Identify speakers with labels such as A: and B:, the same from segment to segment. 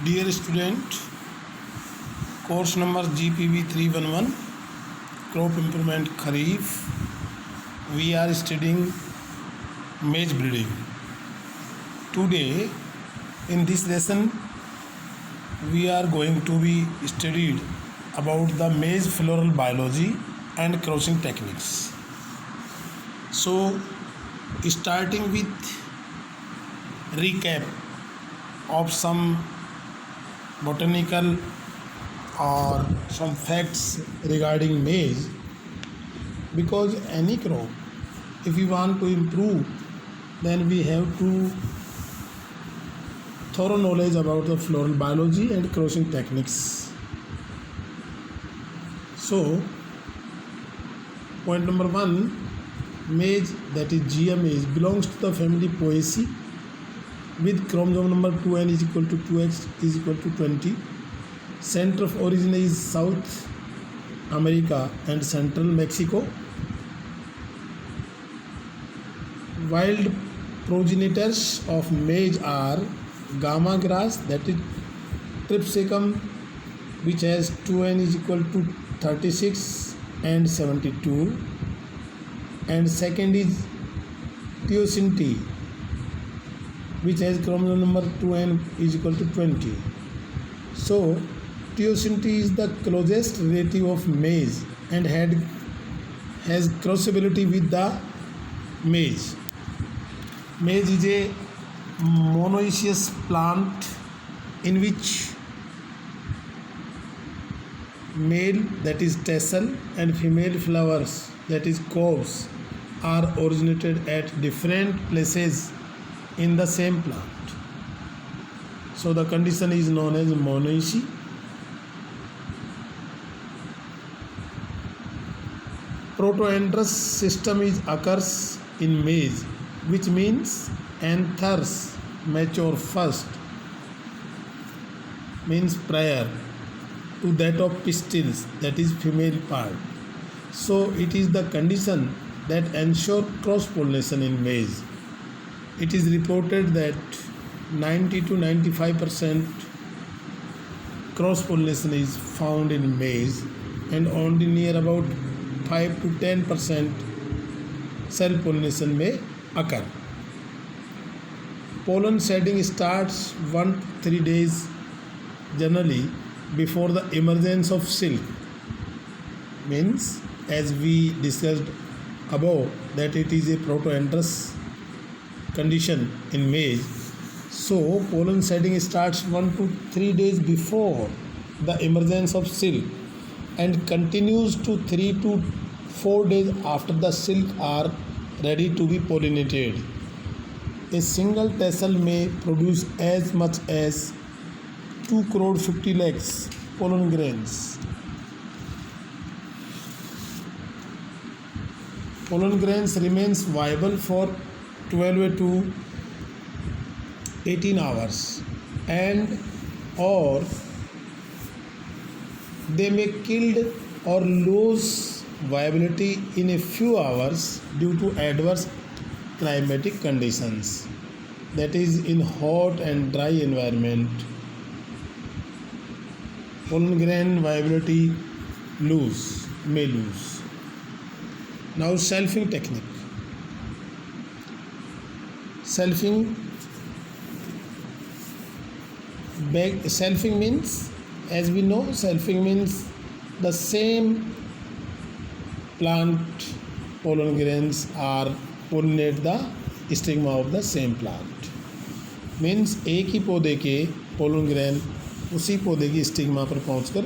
A: Dear student, course number GPV 311, crop improvement Kharif. We are studying maize breeding. Today, in this lesson, we are going to be studied about the maize floral biology and crossing techniques. So, starting with recap of some botanical or some facts regarding maize, because any crop, if we want to improve, then we have to thorough knowledge about the floral biology and crossing techniques. So point number 1, maize, that is Gia maize, belongs to the family Poaceae with chromosome number 2n is equal to 2x is equal to 20. Center of origin is South America and Central Mexico. Wild progenitors of maize are Gama grass, that is Tripsacum, which has 2n is equal to 36 and 72, and second is Teosinte, which has chromosome number 2n is equal to 20. So Teosinte is the closest relative of maize and has crossability with the maize. Maize is a monoecious plant in which male, that is tassel, and female flowers, that is corbs, are originated at different places in the same plant. So the condition is known as monoecious. Protoandrous system occurs in maize, which means anthers mature first, means prior to that of pistils, that is female part. So it is the condition that ensure cross pollination in maize. It is reported that 90 to 95% cross pollination is found in maize, and only near about 5 to 10% self pollination may occur. Pollen shedding starts 1 to 3 days generally before the emergence of silk, means as we discussed above that it is a protoandrous condition in maize. So pollen shedding starts 1 to 3 days before the emergence of silk and continues to 3 to 4 days after the silk are ready to be pollinated. A single tassel may produce as much as 2 crore 50 lakhs pollen grains. Pollen grains remains viable for 12 to 18 hours, and or they may killed or lose viability in a few hours due to adverse climatic conditions, that is in hot and dry environment. Pollen grain viability may lose. Now selfing technique. Selfing means, as we know, selfing means the same plant pollen grains are pollinate the stigma of the same plant, means एक ही पौधे के pollen grain उसी पौधे की stigma पर पहुंचकर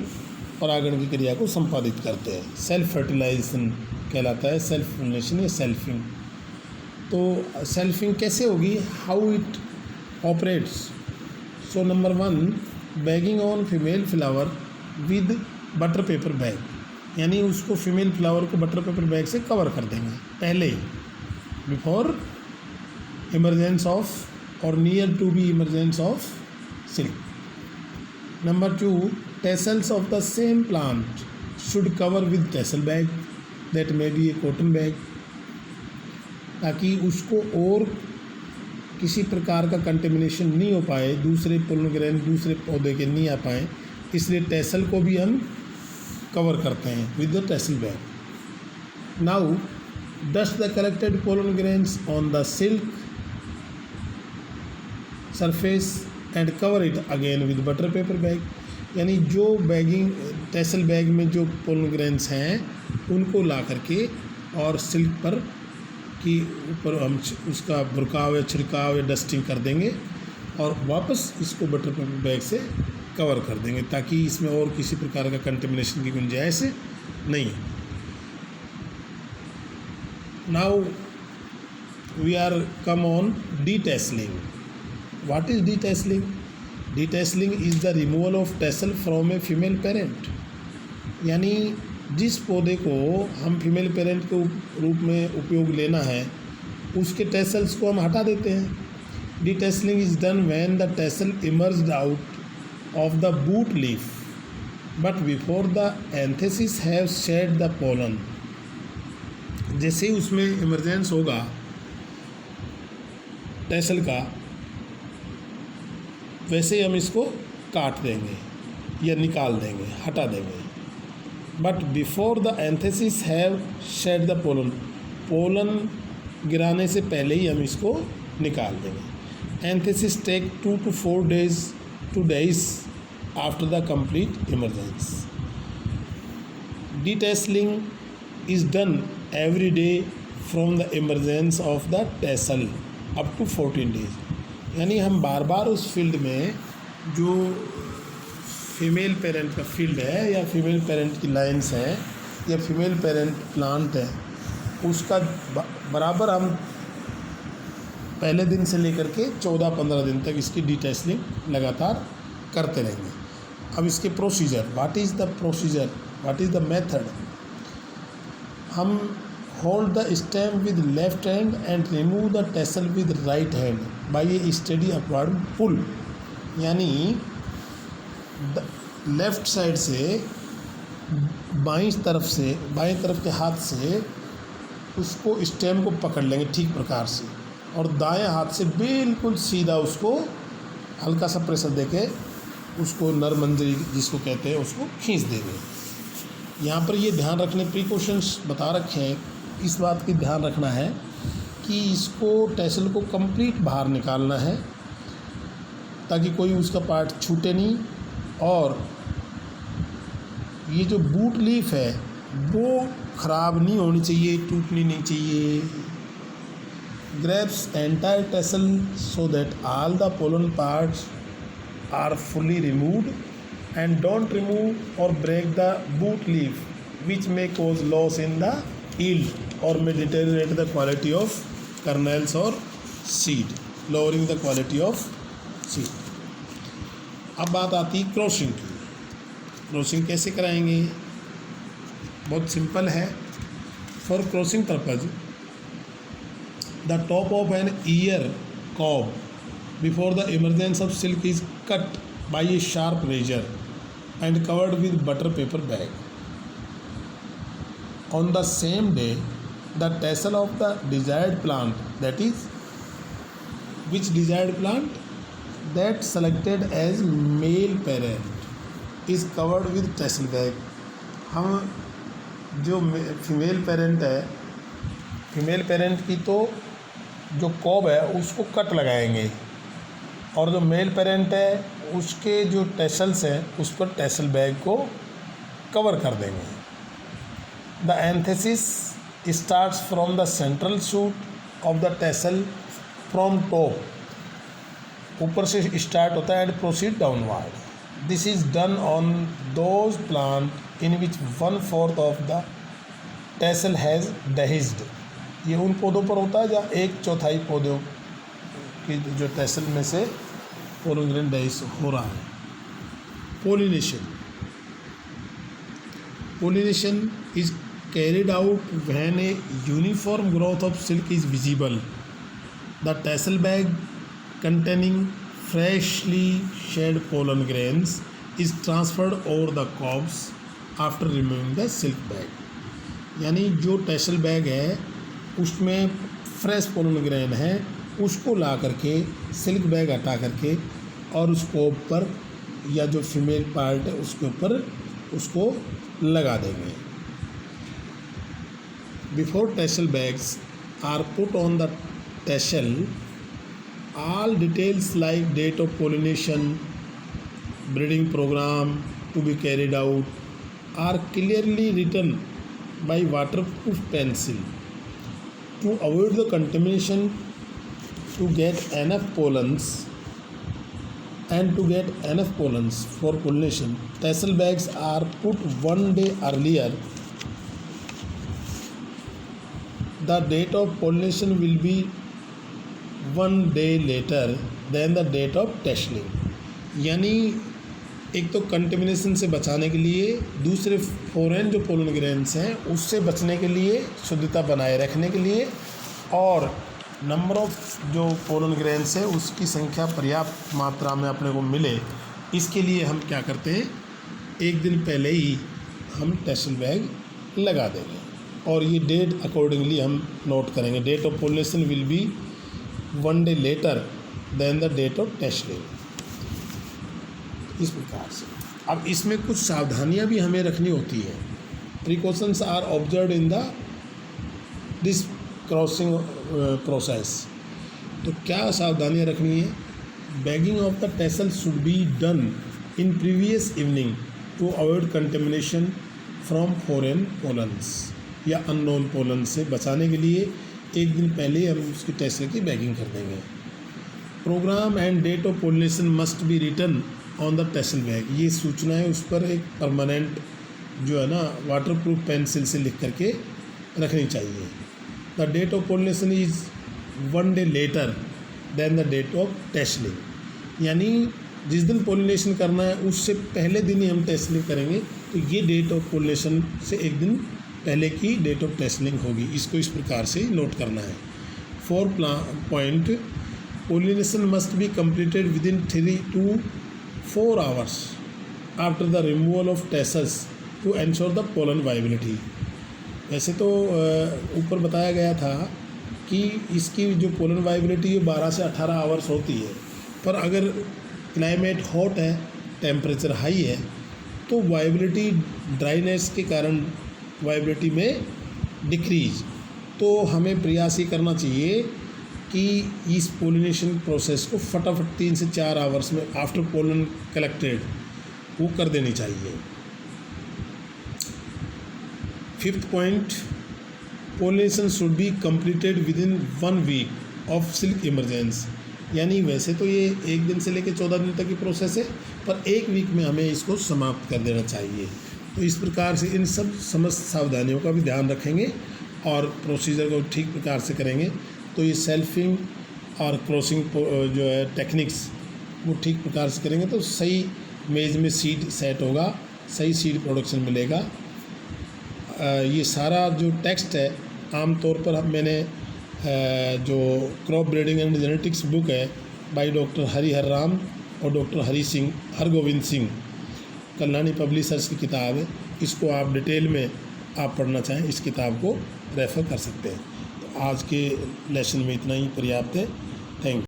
A: परागण की क्रिया को संपादित करते हैं. सेल्फ फर्टिलाइजेशन कहलाता है, सेल्फ पोलिनेशन या सेल्फिंग. तो सेल्फिंग कैसे होगी, how it operates. So number 1, bagging on female flower with butter paper bag, यानी उसको फीमेल फ्लावर को बटर पेपर बैग से कवर कर देंगे पहले ही, बिफोर इमरजेंस ऑफ और near to be emergence of silk. Number 2, tassels of the same plant should cover with tassel bag, that may be a cotton bag, ताकि उसको और किसी प्रकार का कंटेमिनेशन नहीं हो पाए, दूसरे पोलन ग्रेन दूसरे पौधे के नहीं आ पाए, इसलिए टेसल को भी हम कवर करते हैं with the tassel bag. Now dust the collected pollen grains on the silk surface and cover it again with butter paper bag. यानी जो बैगिंग टेसल बैग में जो पोलन ग्रेन्स हैं उनको ला करके और सिल्क पर की ऊपर हम उसका भुरकाव या छिड़काव या डस्टिंग कर देंगे और वापस इसको बटर पेपर बैग से कवर कर देंगे ताकि इसमें और किसी प्रकार का कंटेमिनेशन की गुंजाइश नहीं। Now we are come on detasseling. What is detasseling? Detasseling is the removal of tassel from a female parent. यानी जिस पौधे को हम फीमेल पेरेंट के रूप में उपयोग लेना है उसके टेसल्स को हम हटा देते हैं। Detasseling is done when the tassel emerged out of the boot leaf but before the anthesis have shed the pollen. जैसे ही उसमें इमरजेंस होगा टेसल का वैसे ही हम इसको काट देंगे या निकाल देंगे, हटा देंगे। But before the anthesis have shed the pollen, pollen गिराने से पहले ही हम इसको निकाल देंगे। Anthesis take 2 to 4 days after the complete emergence. Detasseling is done every day from the emergence of the tassel up to 14 days. यानी हम बार बार उस फील्ड में जो फीमेल पेरेंट का फील्ड है या फीमेल पेरेंट की लाइन्स हैं या फीमेल पेरेंट प्लांट है उसका बराबर हम पहले दिन से लेकर के 14-15 दिन तक इसकी डिटेसलिंग लगातार करते रहेंगे। अब इसके procedure, what is the procedure, what is the method. हम hold the stem with left hand and remove the tassel with right hand by a steady upward pull. यानी लेफ्ट साइड से बाईं तरफ के हाथ से उसको स्टेम को पकड़ लेंगे ठीक प्रकार से और दाएं हाथ से बिल्कुल सीधा उसको हल्का सा प्रेशर देके उसको नरमंजरी जिसको कहते हैं उसको खींच देंगे। यहाँ पर ये ध्यान रखने प्रिकॉशंस बता रखे हैं, इस बात की ध्यान रखना है कि इसको टेसल को कंप्लीट बाहर निकालना है ताकि कोई उसका पार्ट छूटे नहीं। और ये जो बूट लीफ है वो ख़राब नहीं होनी चाहिए, टूटनी नहीं चाहिए। Grabs entire tassel so that all the pollen parts are fully removed and don't remove or break the boot leaf which may cause loss in the yield or may deteriorate the quality of kernels or seed, lowering the quality of seed. अब बात आती है crossing की। Crossing कैसे कराएंगे? बहुत simple है। For crossing purpose the top of an ear cob before the emergence of silk is cut by a sharp razor and covered with butter paper bag. On the same day, the tassel of the desired plant, that is, which desired plant? That selected as male parent is covered with tassel bag. हम जो female parent है, female parent की तो जो cob है उसको cut लगाएंगे और जो मेल पेरेंट है उसके जो टेसल्स हैं उस पर टेसल बैग को कवर कर देंगे। The anthesis starts from the central shoot of the tassel from top, ऊपर से स्टार्ट होता है and proceed downward. This is done on those plant in which 1/4 of the tassel has dehisced. ये उन पौधों पर होता है जहाँ 1/4 पौधों की जो टेसल में से पोलन ग्रेन डाइस हो रहा है। Pollination is carried out when a uniform growth of silk is visible. The tassel bag containing freshly shed pollen grains is transferred over the cobs after removing the silk bag. यानी जो tassel bag है उसमें fresh pollen grain है उसको ला करके silk bag हटा करके और उस कोप पर या जो फीमेल पार्ट है उसके ऊपर उसको लगा देंगे। Before tassel bags are put on the tassel, all details like date of pollination, breeding program to be carried out are clearly written by waterproof pencil to avoid the contamination. To get enough pollens for pollination, tassel bags are put 1 day earlier. The date of pollination will be 1 day later than the date of tasseling. यानी एक तो contamination से बचाने के लिए, दूसरे foreign जो pollen grains हैं उससे बचने के लिए, शुद्धता बनाए रखने के लिए, और नंबर ऑफ जो पोलन ग्रेन्स है उसकी संख्या पर्याप्त मात्रा में अपने को मिले, इसके लिए हम क्या करते हैं, एक दिन पहले ही हम टैसल बैग लगा देंगे और ये डेट अकॉर्डिंगली हम नोट करेंगे। Date of pollination will be 1 day later than the date of tasseling। इस प्रकार से अब इसमें कुछ सावधानियां भी हमें रखनी होती है। Precautions are observe in this crossing process. तो क्या सावधानियां रखनी है? Bagging of the tassel should be done in previous evening to avoid contamination from foreign pollens या अननोन पोलन से बचाने के लिए एक दिन पहले ही हम उसकी टैसल की बैगिंग कर देंगे। Programme and date of pollination must be written on the tassel bag. ये सूचना है उस पर एक परमानेंट जो है ना वाटरप्रूफ पेंसिल से लिख करके रखनी चाहिए। The date of pollination is 1 day later than the date of tasseling. यानी जिस दिन पोलिनेशन करना है उससे पहले दिन ही हम टैसलिंग करेंगे, तो ये डेट ऑफ पोलिनेशन से एक दिन पहले की डेट ऑफ टैसलिंग होगी। इसको इस प्रकार से नोट करना है। 4 point pollination must be completed within 3 to 4 hours after the removal of tassels to ensure the pollen viability. वैसे तो ऊपर बताया गया था कि इसकी जो पोलन वाइबिलिटी है 12 से 18 आवर्स होती है, पर अगर क्लाइमेट हॉट है, टेम्परेचर हाई है, तो वाइबिलिटी ड्राइनेस के कारण वाइबिलिटी में डिक्रीज। तो हमें प्रयास ये करना चाहिए कि इस पोलिनेशन प्रोसेस को फटाफट 3 से 4 आवर्स में आफ्टर पोलन कलेक्टेड वो कर देनी चाहिए। 5th point pollination should be completed with in 1 week of silk emergence. यानी वैसे तो ये 1 दिन से लेकर 14 दिन तक की प्रोसेस है, पर 1 वीक में हमें इसको समाप्त कर देना चाहिए। तो इस प्रकार से इन सब समस्त सावधानियों का भी ध्यान रखेंगे और प्रोसीजर को ठीक प्रकार से करेंगे, तो ये सेल्फिंग और क्रॉसिंग जो है टेक्निक्स वो ठीक प्रकार से करेंगे तो सही मेज में सीड सेट होगा, सही सीड प्रोडक्शन मिलेगा। ये सारा जो टेक्स्ट है आमतौर पर मैंने जो crop breeding and genetics book है बाई डॉक्टर हरिहर राम और डॉक्टर हरगोविंद सिंह, कल्याणी पब्लिशर्स की किताब है। इसको आप डिटेल में आप पढ़ना चाहें इस किताब को रेफ़र कर सकते हैं। तो आज के लेसन में इतना ही पर्याप्त है। Thank you.